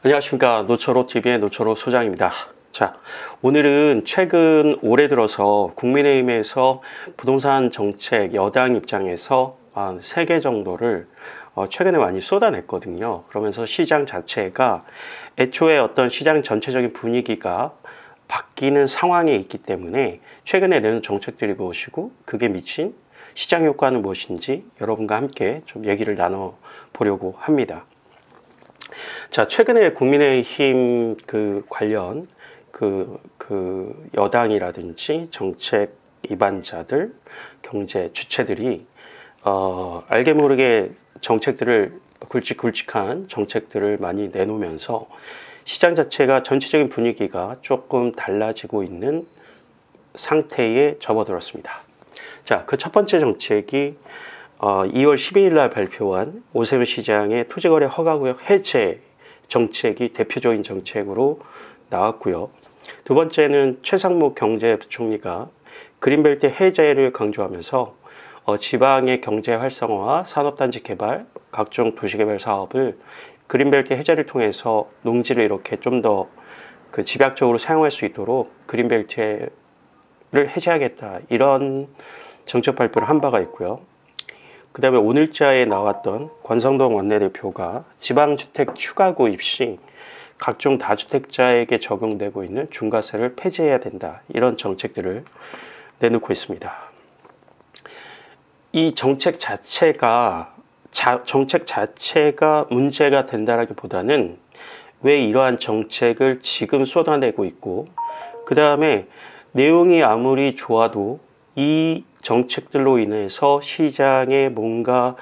안녕하십니까. 노처로TV의 노처로 소장입니다. 자, 오늘은 최근 올해 들어서 국민의힘에서 부동산 정책 여당 입장에서 한 3개 정도를 최근에 많이 쏟아냈거든요. 그러면서 시장 자체가 애초에 어떤 시장 전체적인 분위기가 바뀌는 상황에 있기 때문에 최근에 내는 정책들이 무엇이고 그게 미친 시장 효과는 무엇인지 여러분과 함께 좀 얘기를 나눠보려고 합니다. 자, 최근에 국민의힘 관련 여당이라든지 정책 입안자들, 경제 주체들이 알게 모르게 정책들을 굵직굵직한 정책들을 많이 내놓으면서 시장 자체가 전체적인 분위기가 조금 달라지고 있는 상태에 접어들었습니다. 자, 그 첫 번째 정책이 2월 12일 날 발표한 오세훈 시장의 토지거래 허가구역 해제 정책이 대표적인 정책으로 나왔고요. 두 번째는 최상목 경제부총리가 그린벨트 해제를 강조하면서 지방의 경제 활성화와 산업단지 개발, 각종 도시개발 사업을 그린벨트 해제를 통해서 농지를 이렇게 좀 더 집약적으로 사용할 수 있도록 그린벨트를 해제하겠다, 이런 정책 발표를 한 바가 있고요. 그 다음에 오늘자에 나왔던 권성동 원내대표가 지방주택 추가구입 시 각종 다주택자에게 적용되고 있는 중과세를 폐지해야 된다, 이런 정책들을 내놓고 있습니다. 이 정책 자체가 문제가 된다라기보다는 왜 이러한 정책을 지금 쏟아내고 있고, 그 다음에 내용이 아무리 좋아도 이 정책들로 인해서 시장에 뭔가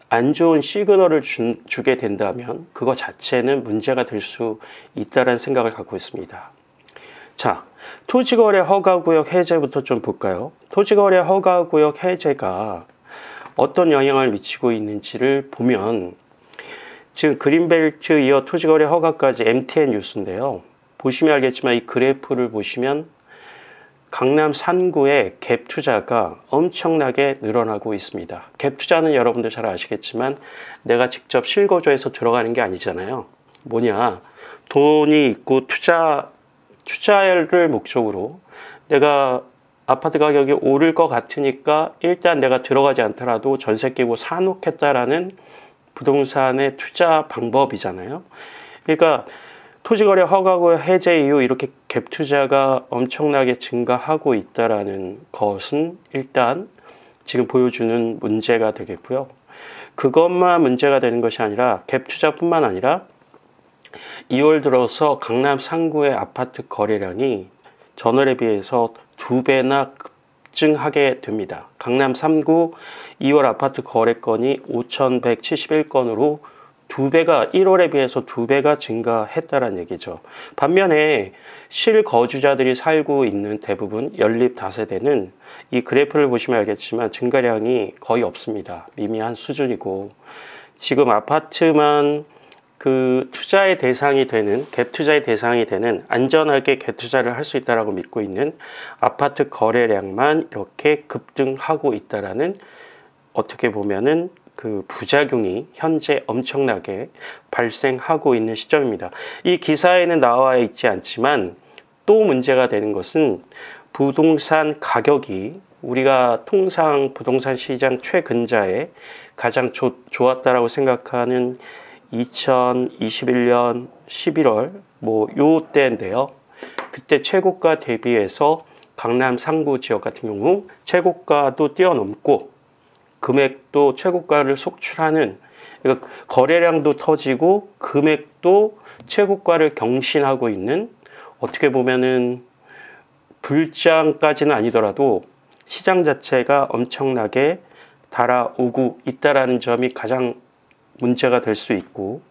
안 좋은 시그널을 주게 된다면 그거 자체는 문제가 될 수 있다는 생각을 갖고 있습니다. 자, 토지거래 허가구역 해제부터 좀 볼까요? 토지거래 허가구역 해제가 어떤 영향을 미치고 있는지를 보면, 지금 그린벨트 이어 토지거래 허가까지 MTN 뉴스인데요. 보시면 알겠지만 이 그래프를 보시면 강남 산구의 갭 투자가 엄청나게 늘어나고 있습니다. 갭 투자는 여러분들 잘 아시겠지만 내가 직접 실거주해서 들어가는 게 아니잖아요. 뭐냐, 돈이 있고 투자를 목적으로 내가 아파트 가격이 오를 것 같으니까 일단 내가 들어가지 않더라도 전세 끼고 사놓겠다라는 부동산의 투자 방법이잖아요. 그러니까 토지거래 허가구역 해제 이후 이렇게 갭 투자가 엄청나게 증가하고 있다라는 것은 일단 지금 보여주는 문제가 되겠고요. 그것만 문제가 되는 것이 아니라 갭 투자뿐만 아니라 2월 들어서 강남 상구의 아파트 거래량이 전월에 비해서 2배나 급증하게 됩니다. 강남 3구 2월 아파트 거래건이 5,171건으로 2배가 1월에 비해서 2배가 증가했다는 얘기죠. 반면에 실거주자들이 살고 있는 대부분 연립 다세대는 이 그래프를 보시면 알겠지만 증가량이 거의 없습니다. 미미한 수준이고, 지금 아파트만 투자의 대상이 되는, 갭 투자의 대상이 되는, 안전하게 갭 투자를 할 수 있다라고 믿고 있는 아파트 거래량만 이렇게 급등하고 있다라는, 어떻게 보면은 부작용이 현재 엄청나게 발생하고 있는 시점입니다. 이 기사에는 나와 있지 않지만 또 문제가 되는 것은 부동산 가격이, 우리가 통상 부동산 시장 최근자에 가장 좋았다라고 생각하는 2021년 11월 요 때인데요. 그때 최고가 대비해서 강남 상구 지역 같은 경우 최고가도 뛰어넘고 금액도 최고가를 속출하는, 그러니까 거래량도 터지고 금액도 최고가를 경신하고 있는, 어떻게 보면은 불장까지는 아니더라도 시장 자체가 엄청나게 달아오고 있다라는 점이 가장 문제가 될 수 있고,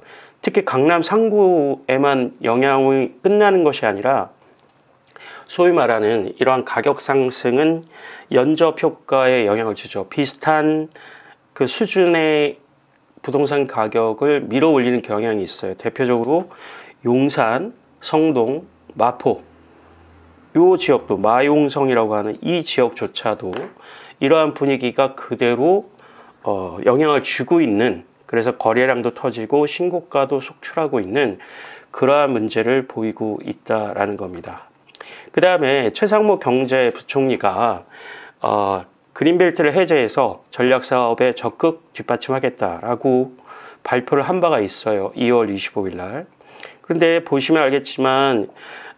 특히 강남 상구에만 영향이 끝나는 것이 아니라 소위 말하는 이러한 가격 상승은 연접 효과에 영향을 주죠. 비슷한 수준의 부동산 가격을 밀어 올리는 경향이 있어요. 대표적으로 용산, 성동, 마포, 이 지역도, 마용성이라고 하는 이 지역조차도 이러한 분위기가 그대로 영향을 주고 있는 그래서 거래량도 터지고 신고가도 속출하고 있는 그러한 문제를 보이고 있다라는 겁니다. 그 다음에 최상무 경제부총리가 그린벨트를 해제해서 전략사업에 적극 뒷받침하겠다라고 발표를 한 바가 있어요. 2월 25일 날. 그런데 보시면 알겠지만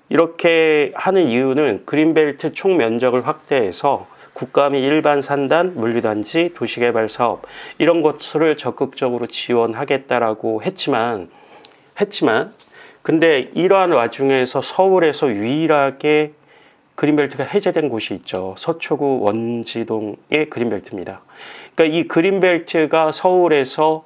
이렇게 하는 이유는 그린벨트 총 면적을 확대해서 국가 및 일반 산단, 물류단지, 도시개발사업 이런 것들을 적극적으로 지원하겠다라고 했지만 근데 이러한 와중에서 서울에서 유일하게 그린벨트가 해제된 곳이 있죠. 서초구 원지동의 그린벨트입니다. 그러니까 이 그린벨트가 서울에서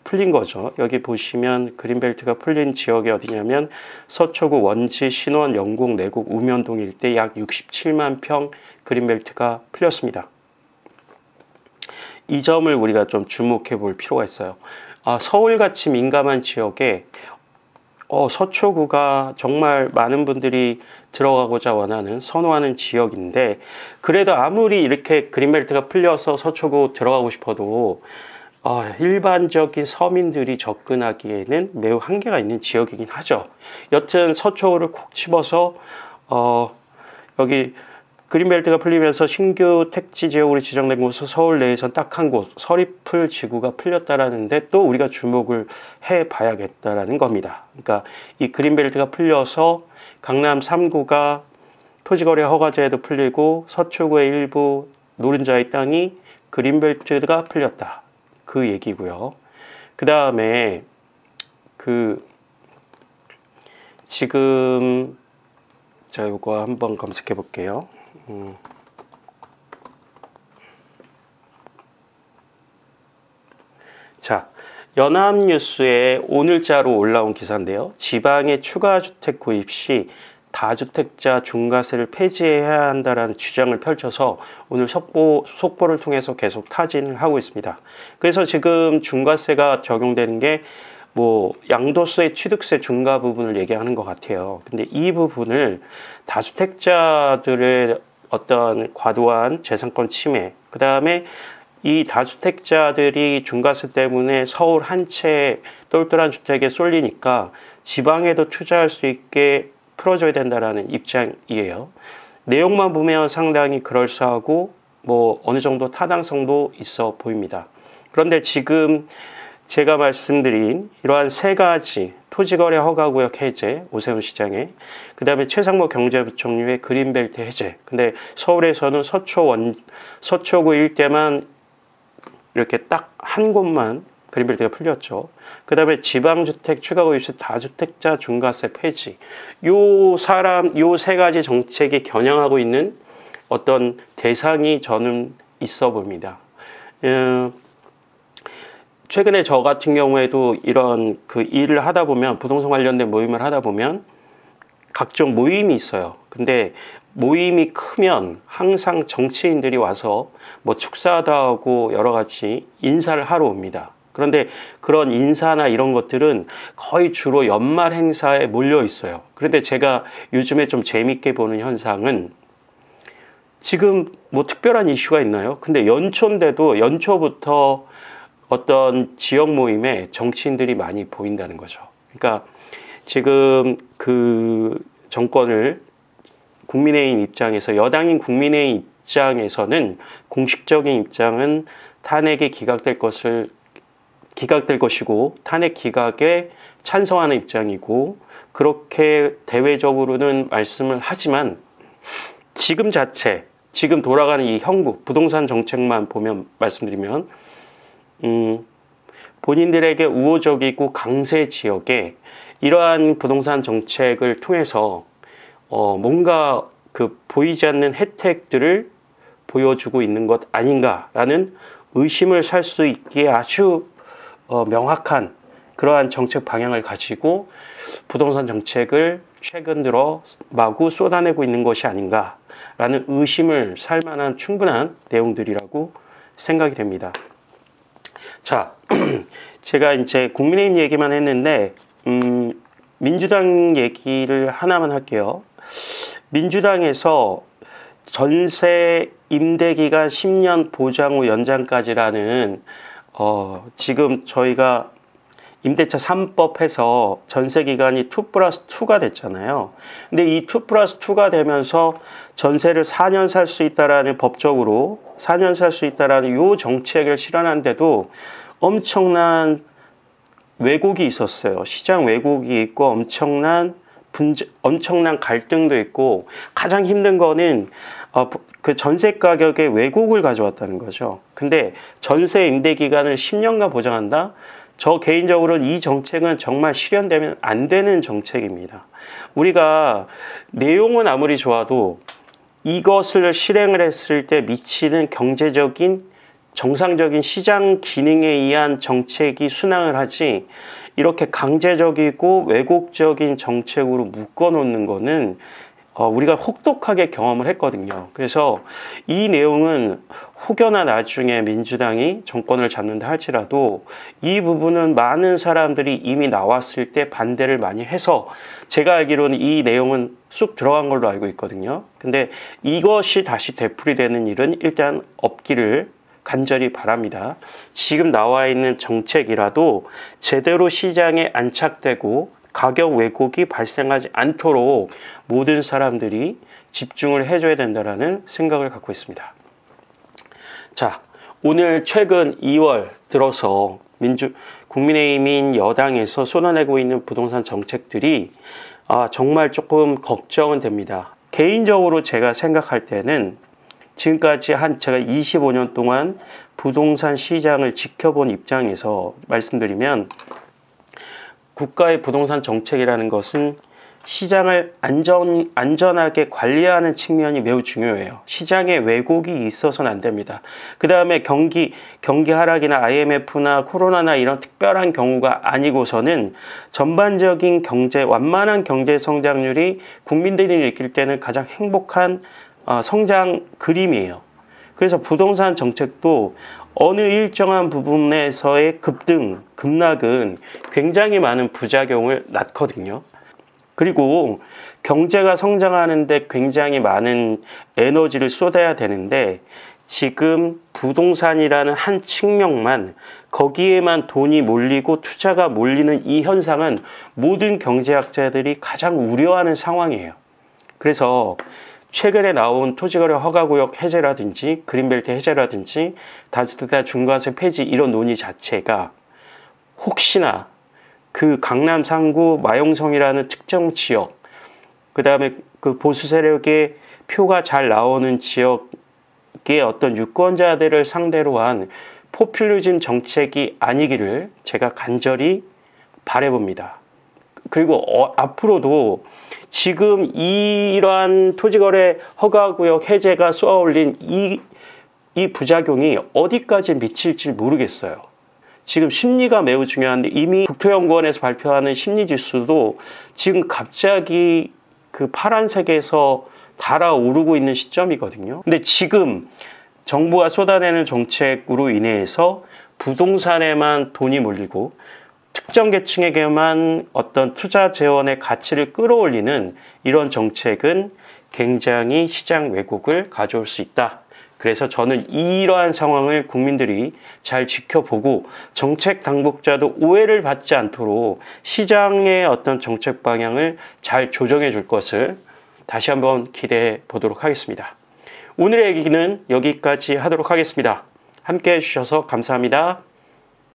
풀린 거죠. 여기 보시면 그린벨트가 풀린 지역이 어디냐면 서초구 원지, 신원, 영곡, 내곡, 우면동 일대 약 67만 평 그린벨트가 풀렸습니다. 이 점을 우리가 좀 주목해 볼 필요가 있어요. 서울같이 민감한 지역에 서초구가 정말 많은 분들이 들어가고자 원하는 선호하는 지역인데 그래도 아무리 이렇게 그린벨트가 풀려서 서초구 들어가고 싶어도 일반적인 서민들이 접근하기에는 매우 한계가 있는 지역이긴 하죠. 여튼 서초구를 콕 집어서 여기 그린벨트가 풀리면서 신규 택지 지역으로 지정된 곳은 서울 내에선 딱 한 곳, 서리풀 지구가 풀렸다라는데 또 우리가 주목을 해봐야겠다라는 겁니다. 그러니까 이 그린벨트가 풀려서 강남 3구가 토지거래 허가제도 풀리고 서초구의 일부 노른자의 땅이 그린벨트가 풀렸다. 그 얘기고요. 그 다음에 지금 자 요거 한번 검색해 볼게요. 자, 연합뉴스에 오늘자로 올라온 기사인데요. 지방의 추가 주택 구입 시 다주택자 중과세를 폐지해야 한다라는 주장을 펼쳐서 오늘 속보를 통해서 계속 타진을 하고 있습니다. 그래서 지금 중과세가 적용되는 게 양도세, 취득세 중과 부분을 얘기하는 것 같아요. 근데 이 부분을 다주택자들의 어떤 과도한 재산권 침해, 그 다음에 이 다주택자들이 중과세 때문에 서울 한 채 똘똘한 주택에 쏠리니까 지방에도 투자할 수 있게 풀어줘야 된다라는 입장이에요. 내용만 보면 상당히 그럴싸하고 어느 정도 타당성도 있어 보입니다. 그런데 지금 제가 말씀드린 이러한 세 가지 토지거래 허가구역 해제, 오세훈 시장의 그 다음에 최상무 경제부총리의 그린벨트 해제. 근데 서울에서는 서초구 일대만 이렇게 딱 한 곳만 그린벨트가 풀렸죠. 그 다음에 지방주택 추가구입 시 다주택자 중과세 폐지. 요 세 가지 정책이 겨냥하고 있는 어떤 대상이 저는 있어 봅니다. 최근에 저 같은 경우에도 이런 일을 하다 보면, 부동산 관련된 모임을 하다 보면 각종 모임이 있어요. 근데 모임이 크면 항상 정치인들이 와서 축사도 하고 여러 가지 인사를 하러 옵니다. 그런데 그런 인사나 이런 것들은 거의 주로 연말 행사에 몰려 있어요. 그런데 제가 요즘에 좀 재밌게 보는 현상은 지금 특별한 이슈가 있나요? 근데 연초인데도 연초부터 어떤 지역 모임에 정치인들이 많이 보인다는 거죠. 그러니까 지금 그 정권을 국민의힘 입장에서, 여당인 국민의힘 입장에서는 공식적인 입장은 탄핵이 기각될 것이고 탄핵 기각에 찬성하는 입장이고 그렇게 대외적으로는 말씀을 하지만 지금 돌아가는 이 형국 부동산 정책만 보면 말씀드리면 본인들에게 우호적이고 강세 지역에 이러한 부동산 정책을 통해서 뭔가 보이지 않는 혜택들을 보여주고 있는 것 아닌가라는 의심을 살 수 있기에 아주 명확한 그러한 정책 방향을 가지고 부동산 정책을 최근 들어 마구 쏟아내고 있는 것이 아닌가라는 의심을 살 만한 충분한 내용들이라고 생각이 됩니다. 자, 제가 이제 국민의힘 얘기만 했는데 민주당 얘기를 하나만 할게요. 민주당에서 전세 임대기간 10년 보장 후 연장까지라는 지금 저희가 임대차 3법 해서 전세기간이 2+2가 됐잖아요. 근데 이 2+2가 되면서 전세를 4년 살 수 있다라는 법적으로 4년 살 수 있다라는 요 정책을 실현하는데도 엄청난 왜곡이 있었어요. 시장 왜곡이 있고 엄청난 갈등도 있고, 가장 힘든 거는 그 전세 가격의 왜곡을 가져왔다는 거죠. 근데 전세 임대 기간을 10년간 보장한다? 저 개인적으로는 이 정책은 정말 실현되면 안 되는 정책입니다. 우리가 내용은 아무리 좋아도 이것을 실행을 했을 때 미치는 경제적인 정상적인 시장 기능에 의한 정책이 순항을 하지, 이렇게 강제적이고 왜곡적인 정책으로 묶어놓는 거는 우리가 혹독하게 경험을 했거든요. 그래서 이 내용은 혹여나 나중에 민주당이 정권을 잡는다 할지라도 이 부분은 많은 사람들이 이미 나왔을 때 반대를 많이 해서, 제가 알기로는 이 내용은 쑥 들어간 걸로 알고 있거든요. 근데 이것이 다시 되풀이되는 일은 일단 없기를 간절히 바랍니다. 지금 나와 있는 정책이라도 제대로 시장에 안착되고 가격 왜곡이 발생하지 않도록 모든 사람들이 집중을 해줘야 된다는 생각을 갖고 있습니다. 자, 오늘 최근 2월 들어서 국민의힘인 여당에서 쏟아내고 있는 부동산 정책들이 정말 조금 걱정은 됩니다. 개인적으로 제가 생각할 때는 지금까지 제가 25년 동안 부동산 시장을 지켜본 입장에서 말씀드리면, 국가의 부동산 정책이라는 것은 시장을 안전하게 관리하는 측면이 매우 중요해요. 시장에 왜곡이 있어서는 안 됩니다. 그 다음에 경기 하락이나 IMF나 코로나나 이런 특별한 경우가 아니고서는 전반적인 완만한 경제 성장률이 국민들이 느낄 때는 가장 행복한 성장 그림이에요. 그래서 부동산 정책도 어느 일정한 부분에서의 급락은 굉장히 많은 부작용을 낳거든요. 그리고 경제가 성장하는데 굉장히 많은 에너지를 쏟아야 되는데, 지금 부동산이라는 한 측면만, 거기에만 돈이 몰리고 투자가 몰리는 이 현상은 모든 경제학자들이 가장 우려하는 상황이에요. 그래서 최근에 나온 토지거래 허가구역 해제라든지 그린벨트 해제라든지 다주택자 중과세 폐지, 이런 논의 자체가 혹시나 그 강남 상구 마용성이라는 특정 지역, 그 다음에 그 보수 세력의 표가 잘 나오는 지역의 어떤 유권자들을 상대로 한 포퓰리즘 정책이 아니기를 제가 간절히 바라봅니다. 그리고 앞으로도 지금 이러한 토지거래 허가구역 해제가 쏘아올린 이 부작용이 어디까지 미칠지 모르겠어요. 지금 심리가 매우 중요한데, 이미 국토연구원에서 발표하는 심리지수도 지금 갑자기 그 파란색에서 달아오르고 있는 시점이거든요. 근데 지금 정부가 쏟아내는 정책으로 인해서 부동산에만 돈이 몰리고 특정 계층에게만 어떤 투자 재원의 가치를 끌어올리는 이런 정책은 굉장히 시장 왜곡을 가져올 수 있다. 그래서 저는 이러한 상황을 국민들이 잘 지켜보고 정책 당국자도 오해를 받지 않도록 시장의 어떤 정책 방향을 잘 조정해 줄 것을 다시 한번 기대해 보도록 하겠습니다. 오늘의 얘기는 여기까지 하도록 하겠습니다. 함께 해주셔서 감사합니다.